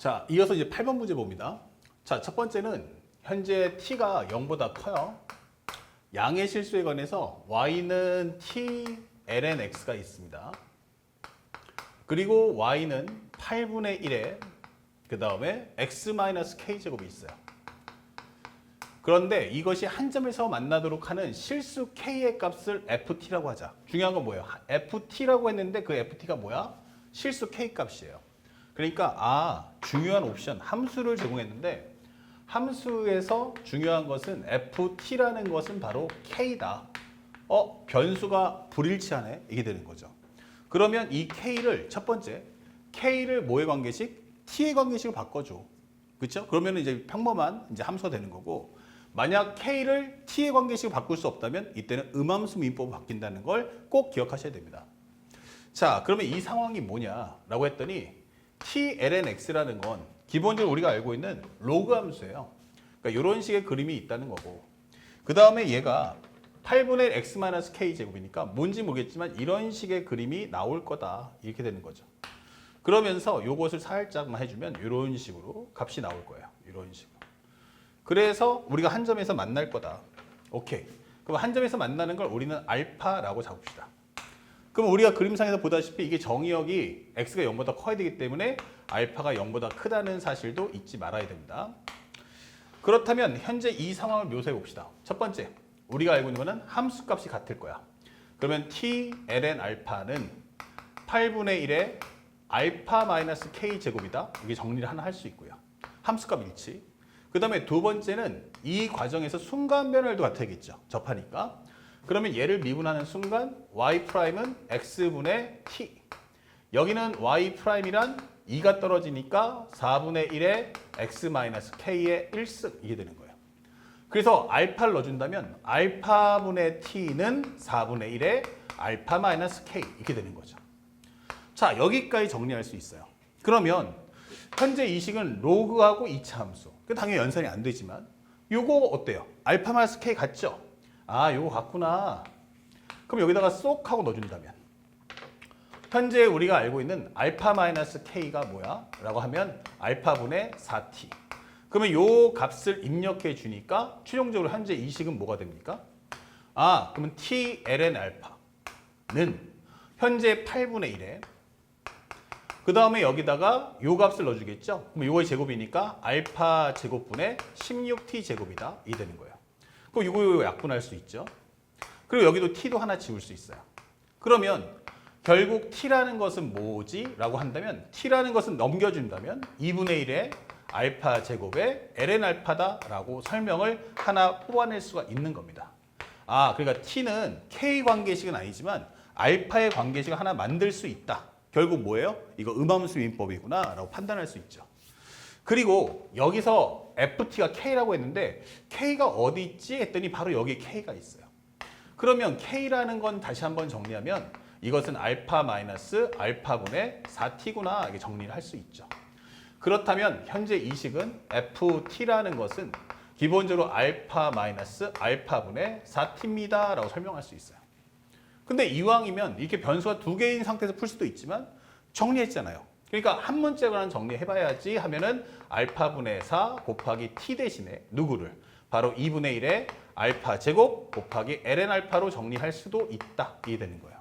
자, 이어서 이제 8번 문제 봅니다. 자, 첫 번째는 현재 t가 0보다 커요. 양의 실수에 관해서 y는 t ln x가 있습니다. 그리고 y는 8분의 1에 그 다음에 x-k 제곱이 있어요. 그런데 이것이 한 점에서 만나도록 하는 실수 k의 값을 ft라고 하자. 중요한 건 뭐예요? ft라고 했는데 그 ft가 뭐야? 실수 k 값이에요. 그러니까 중요한 옵션 함수를 제공했는데 함수에서 중요한 것은 ft라는 것은 바로 k다. 변수가 불일치하네. 이게 되는 거죠. 그러면 이 k를 첫 번째 k를 뭐의 관계식? t의 관계식으로 바꿔줘. 그렇죠? 그러면 이제 평범한 이제 함수가 되는 거고, 만약 k를 t의 관계식으로 바꿀 수 없다면 이때는 음함수 민법으로 바뀐다는 걸 꼭 기억하셔야 됩니다. 자, 그러면 이 상황이 뭐냐라고 했더니 t ln x라는 건 기본적으로 우리가 알고 있는 로그 함수예요. 그러니까 이런 식의 그림이 있다는 거고, 그 다음에 얘가 8분의 x-k 제곱이니까 뭔지 모르겠지만 이런 식의 그림이 나올 거다. 이렇게 되는 거죠. 그러면서 이것을 살짝만 해주면 이런 식으로 값이 나올 거예요. 이런 식으로. 그래서 우리가 한 점에서 만날 거다. 오케이. 그럼 한 점에서 만나는 걸 우리는 알파라고 잡읍시다. 그럼 우리가 그림상에서 보다시피 이게 정의역이 x가 0보다 커야 되기 때문에 알파가 0보다 크다는 사실도 잊지 말아야 됩니다. 그렇다면 현재 이 상황을 묘사해 봅시다. 첫 번째, 우리가 알고 있는 거는 함수값이 같을 거야. 그러면 t ln 알파는 8분의 1에 알파 마이너스 k 제곱이다. 이게 정리를 하나 할 수 있고요. 함수값 일치. 그 다음에 두 번째는 이 과정에서 순간 변화율도 같아야겠죠. 접하니까. 그러면 얘를 미분하는 순간 y'은 x분의 t. 여기는 y'이란 2가 떨어지니까 4분의 1의 x-k의 1승 이게 되는 거예요. 그래서 알파를 넣어준다면 알파분의 t는 4분의 1의 알파-k 이렇게 되는 거죠. 자, 여기까지 정리할 수 있어요. 그러면 현재 이 식은 로그하고 2차 함수. 당연히 연산이 안 되지만 요거 어때요? 알파-k 같죠? 요거 같구나. 그럼 여기다가 쏙 하고 넣어준다면 현재 우리가 알고 있는 알파-k가 뭐야? 라고 하면 알파분의 4t. 그러면 요 값을 입력해 주니까 최종적으로 현재 이 식은 뭐가 됩니까? 그러면 t ln 알파는 현재 8분의 1에 그 다음에 여기다가 요 값을 넣어주겠죠? 그럼 요거의 제곱이니까 알파 제곱분의 16t 제곱이다. 이 되는 거예요. 그럼 요거 약분할 수 있죠. 그리고 여기도 t도 하나 지울 수 있어요. 그러면 결국 t라는 것은 뭐지? 라고 한다면 t라는 것은 넘겨준다면 2분의 1의 알파 제곱에 ln 알파다 라고 설명을 하나 뽑아낼 수가 있는 겁니다. 그러니까 t는 k 관계식은 아니지만 알파의 관계식을 하나 만들 수 있다. 결국 뭐예요? 이거 음함수 민법이구나 라고 판단할 수 있죠. 그리고 여기서 ft가 k라고 했는데 k가 어디 있지? 했더니 바로 여기 k가 있어요. 그러면 k라는 건 다시 한번 정리하면 이것은 알파 마이너스 알파분의 4t구나 이렇게 정리를 할 수 있죠. 그렇다면 현재 이 식은 ft라는 것은 기본적으로 알파 마이너스 알파분의 4t입니다 라고 설명할 수 있어요. 근데 이왕이면 이렇게 변수가 두 개인 상태에서 풀 수도 있지만 정리했잖아요. 그러니까 한 문자로는 정리해봐야지 하면은 알파분의 4 곱하기 t 대신에 누구를? 바로 2분의 1의 알파 제곱 곱하기 ln 알파로 정리할 수도 있다. 이게 되는 거예요.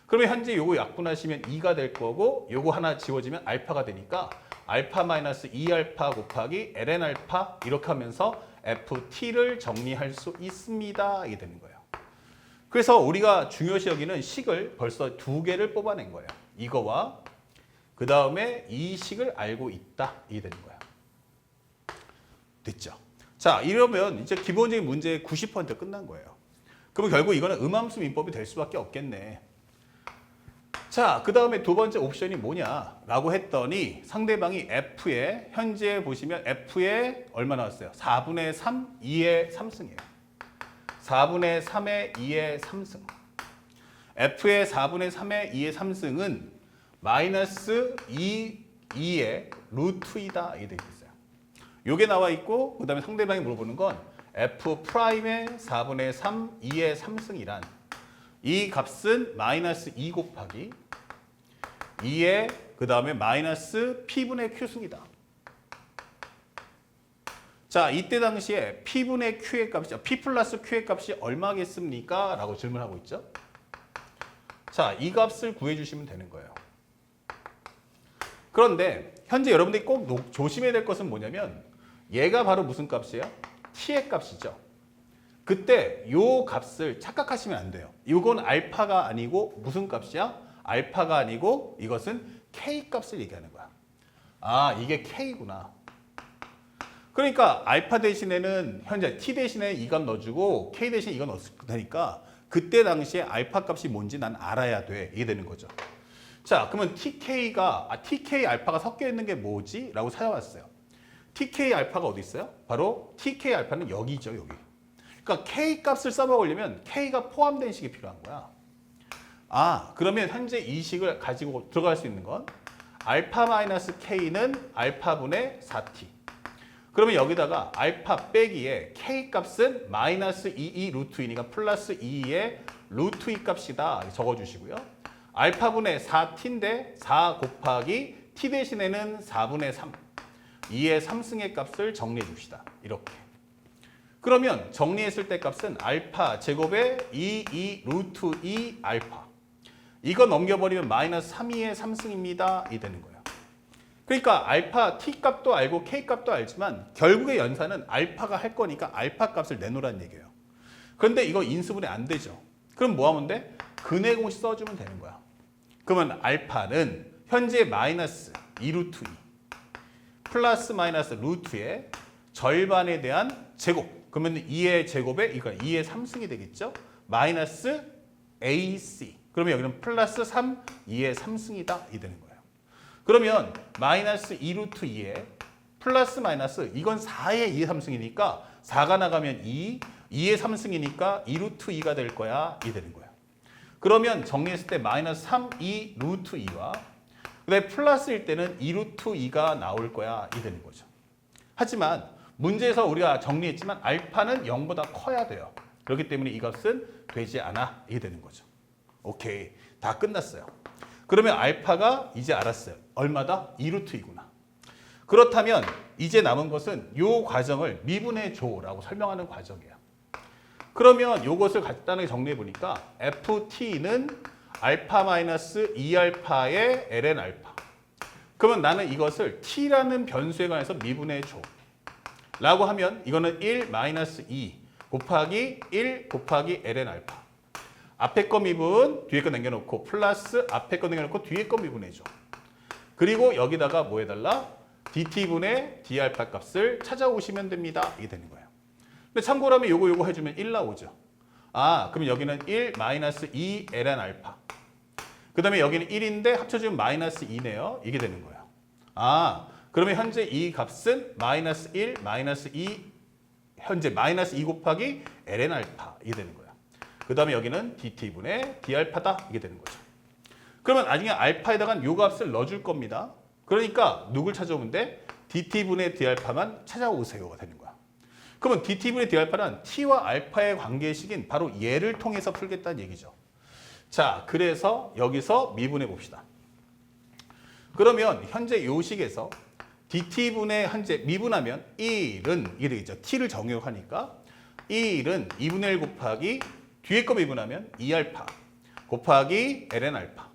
그러면 현재 요거 약분하시면 2가 될 거고 요거 하나 지워지면 알파가 되니까 알파 마이너스 2알파 곱하기 ln 알파 이렇게 하면서 ft를 정리할 수 있습니다. 이게 되는 거예요. 그래서 우리가 중요시 여기는 식을 벌써 두 개를 뽑아낸 거예요. 이거와 그 다음에 이 식을 알고 있다. 이게 되는 거예요. 됐죠? 자, 이러면 이제 기본적인 문제의 90% 끝난 거예요. 그럼 결국 이거는 음함수 민법이 될 수밖에 없겠네. 자, 그 다음에 두 번째 옵션이 뭐냐라고 했더니 상대방이 F에 현재 보시면 F에 얼마 나왔어요? 4분의 3, 2의 3승이에요. 4분의 3의 2의 3승. F의 4분의 3의 2의 3승은 마이너스 2의 루트이다. 이게 되어 있어요. 요게 나와 있고 그 다음에 상대방이 물어보는 건 F'의 4분의 3, 2의 3승이란 이 값은 마이너스 2 곱하기 2의 그 다음에 마이너스 P분의 Q승이다. 자, 이때 당시에 P분의 Q의 값이, P 플러스 Q의 값이 얼마겠습니까? 라고 질문하고 있죠. 자, 이 값을 구해주시면 되는 거예요. 그런데 현재 여러분들이 꼭 조심해야 될 것은 뭐냐면 얘가 바로 무슨 값이에요? T의 값이죠. 그때 요 값을 착각하시면 안 돼요. 이건 알파가 아니고 무슨 값이야? 알파가 아니고 이것은 K 값을 얘기하는 거야. 아, 이게 K구나. 그러니까 알파 대신에는 현재 T 대신에 이 값 넣어주고 K 대신에 이거 넣었을 테니까 그때 당시에 알파 값이 뭔지 난 알아야 돼. 이게 되는 거죠. 자, 그러면 TK 알파가 섞여 있는 게 뭐지? 라고 찾아왔어요. TK 알파가 어디 있어요? 바로 TK 알파는 여기죠, 여기. 그러니까 K 값을 써먹으려면 K가 포함된 식이 필요한 거야. 아, 그러면 현재 이 식을 가지고 들어갈 수 있는 건 알파 마이너스 K는 알파분의 4T. 그러면 여기다가 알파 빼기에 K 값은 마이너스 2E 루트 2니까 플러스 2의 루트 2 값이다. 적어주시고요. 알파분의 4T인데 4 곱하기 T 대신에는 4분의 3. 2의 3승의 값을 정리해 줍시다. 이렇게. 그러면 정리했을 때 값은 알파 제곱에 2 루트 2 알파. 이거 넘겨버리면 마이너스 3, 2의 3승입니다. 이 되는 거예요. 그러니까 알파 T 값도 알고 K 값도 알지만 결국의 연산은 알파가 할 거니까 알파 값을 내놓으라는 얘기예요. 그런데 이거 인수분해 안 되죠. 그럼 뭐 하면 돼? 근해 공식 써주면 되는 거야. 그러면 알파는 현재 마이너스 2 루트 2 플러스 마이너스 루트의 절반에 대한 제곱. 그러면 2의 제곱에 이거 2의 3승이 되겠죠. 마이너스 AC. 그러면 여기는 플러스 3, 2의 3승이다. 이 되는 거예요. 그러면 마이너스 2 루트 2에 플러스 마이너스 이건 4의 2의 3승이니까 4가 나가면 2, 2의 3승이니까 2 루트 2가 될 거야. 이 되는 거예요. 그러면 정리했을 때 마이너스 3, 2 루트 2와 그다음에 플러스일 때는 2 루트 2가 나올 거야. 이 되는 거죠. 하지만 문제에서 우리가 정리했지만 알파는 0보다 커야 돼요. 그렇기 때문에 이 값은 되지 않아. 이게 되는 거죠. 오케이. 다 끝났어요. 그러면 알파가 이제 알았어요. 얼마다? 2 루트 2구나. 그렇다면 이제 남은 것은 이 과정을 미분해 줘라고 설명하는 과정이에요. 그러면 이것을 간단하게 정리해 보니까 FT는 알파 마이너스 2알파의 ln 알파. 그러면 나는 이것을 t라는 변수에 관해서 미분해 줘. 라고 하면 이거는 1 마이너스 2 곱하기 1 곱하기 ln 알파. 앞에 거 미분, 뒤에 거 남겨놓고 플러스 앞에 거 남겨놓고 뒤에 거 미분해 줘. 그리고 여기다가 뭐 해달라? dt분의 d알파 값을 찾아오시면 됩니다. 이게 되는 거예요. 근데 참고로 하면 요거 해주면 1 나오죠. 아, 그럼 여기는 1 마이너스 2 ln 알파. 그 다음에 여기는 1인데 합쳐주면 마이너스 2네요. 이게 되는 거예요. 아, 그러면 현재 이 값은 마이너스 1, 마이너스 2, 현재 마이너스 2 곱하기 ln 알파. 이게 되는 거예요. 그 다음에 여기는 dt분의 d알파다. 이게 되는 거죠. 그러면 나중에 알파에다가 요 값을 넣어줄 겁니다. 그러니까 누굴 찾아오면 돼? dt분의 d알파만 찾아오세요가 되는 거야. 그러면 dt분의 d알파는 t와 알파의 관계식인 바로 얘를 통해서 풀겠다는 얘기죠. 자, 그래서 여기서 미분해 봅시다. 그러면 현재 요 식에서 dt분의 현재 미분하면 1은 이게 되겠죠. t를 정의하니까 1은 2분의 1 곱하기 뒤에 거 미분하면 2알파 곱하기 ln 알파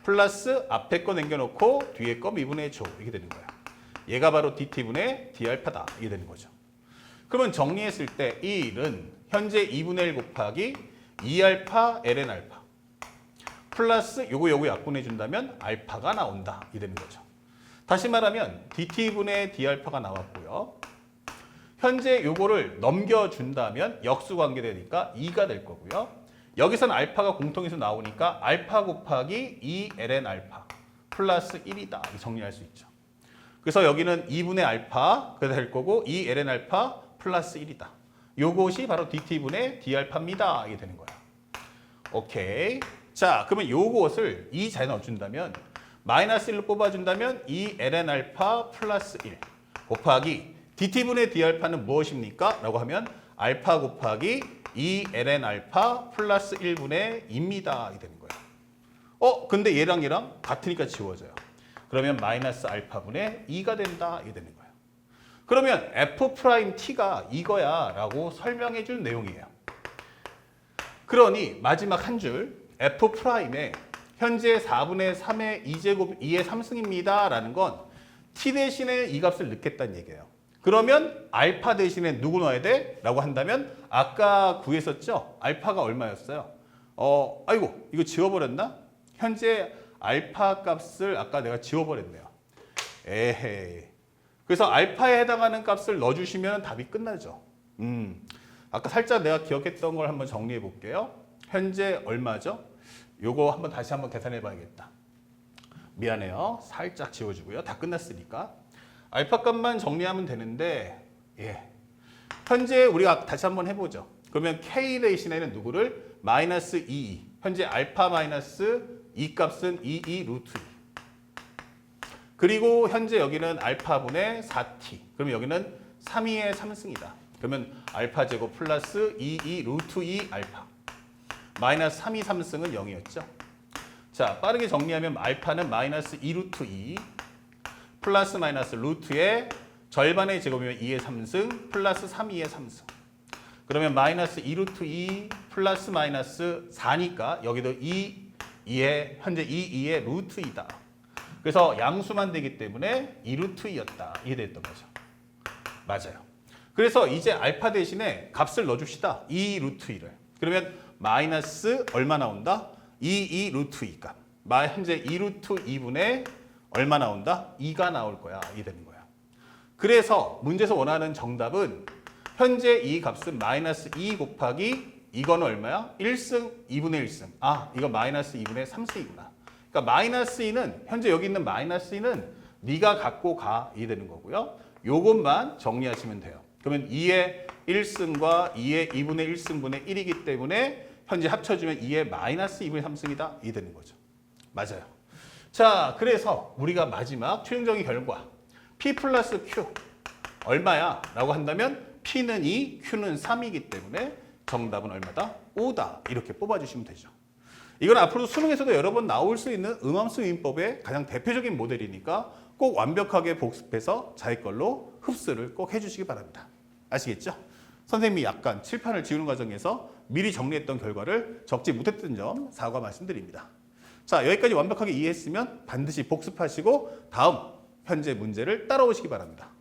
플러스 앞에 거 남겨놓고 뒤에 거 미분해 줘. 이게 되는 거야. 얘가 바로 dt분의 d알파다. 이게 되는 거죠. 그러면 정리했을 때 1은 현재 2분의 1 곱하기 2알파 ln 알파 플러스 요거 약분해 준다면 알파가 나온다. 이 되는 거죠. 다시 말하면 dt분의 d알파가 나왔고요. 현재 요거를 넘겨준다면 역수관계 되니까 2가 될 거고요. 여기서는 알파가 공통에서 나오니까 알파 곱하기 2 ln 알파 플러스 1이다. 정리할 수 있죠. 그래서 여기는 2분의 알파가 될 거고 2 ln 알파 플러스 1이다. 요것이 바로 dt분의 d알파입니다. 이게 되는 거야. 오케이. 자, 그러면 요것을 이 자리에 넣어준다면 마이너스 1로 뽑아준다면 2 ln 알파 플러스 1 곱하기 dt분의 d알파는 무엇입니까? 라고 하면 알파 곱하기 2 ln 알파 플러스 1분의 2입니다. 이 되는 거예요. 근데 얘랑 같으니까 지워져요. 그러면 마이너스 알파분의 2가 된다. 이게 되는 거예요. 그러면 F'T가 이거야 라고 설명해 줄 내용이에요. 그러니 마지막 한 줄 F'에 현재 4분의 3의 2제곱 2의 3승입니다 라는 건 T 대신에 이 값을 넣겠다는 얘기예요. 그러면 알파 대신에 누구 넣어야 돼? 라고 한다면 아까 구했었죠? 알파가 얼마였어요? 아이고 이거 지워버렸나? 현재 알파 값을 아까 내가 지워버렸네요. 에헤이. 그래서 알파에 해당하는 값을 넣어주시면 답이 끝나죠. 아까 살짝 내가 기억했던 걸 한번 정리해 볼게요. 현재 얼마죠? 요거 한번 다시 한번 계산해 봐야겠다. 미안해요. 살짝 지워주고요. 다 끝났으니까. 알파 값만 정리하면 되는데 현재 우리가 다시 한번 해보죠. 그러면 K 대신에는 누구를? 마이너스 2. 현재 알파 마이너스 2 값은 2 루트 2. 그리고 현재 여기는 알파분의 4t. 그러면 여기는 3의 3승이다. 그러면 알파 제곱 플러스 2 루트 2 알파. 마이너스 3이 3승은 0이었죠. 자, 빠르게 정리하면 알파는 마이너스 2 루트 2 플러스 마이너스 루트의 절반의 제곱이면 2의 3승 플러스 3, 2의 3승. 그러면 마이너스 2 루트 2 플러스 마이너스 4니까 여기도 2의 현재 2의 루트 2다. 그래서 양수만 되기 때문에 2 루트 2였다. 이해됐던 거죠. 맞아요. 그래서 이제 알파 대신에 값을 넣어줍시다. 2 루트 2를. 그러면 마이너스 얼마 나온다? 2 루트 2 값. 현재 2 루트 2분의 얼마 나온다? 2가 나올 거야. 이해되는 거야. 그래서 문제에서 원하는 정답은 현재 이 값은 마이너스 2 곱하기 이거는 얼마야? 1승 2분의 1승. 이거 마이너스 2분의 3승이구나. 그러니까 마이너스 2는 현재 여기 있는 마이너스 2는 네가 갖고 가 이해되는 거고요. 요것만 정리하시면 돼요. 그러면 2의 1승과 2의 2분의 1승분의 1이기 때문에 현재 합쳐주면 2의 마이너스 2분의 3승이다 이해되는 거죠. 맞아요. 자, 그래서 우리가 마지막 최종적인 결과 P 플러스 Q 얼마야? 라고 한다면 P는 2, Q는 3이기 때문에 정답은 얼마다? 5다. 이렇게 뽑아주시면 되죠. 이건 앞으로 수능에서도 여러 번 나올 수 있는 음함수 유인법의 가장 대표적인 모델이니까 꼭 완벽하게 복습해서 자기 걸로 흡수를 꼭 해주시기 바랍니다. 아시겠죠? 선생님이 약간 칠판을 지우는 과정에서 미리 정리했던 결과를 적지 못했던 점 사과 말씀드립니다. 자, 여기까지 완벽하게 이해했으면 반드시 복습하시고 다음 현재 문제를 따라오시기 바랍니다.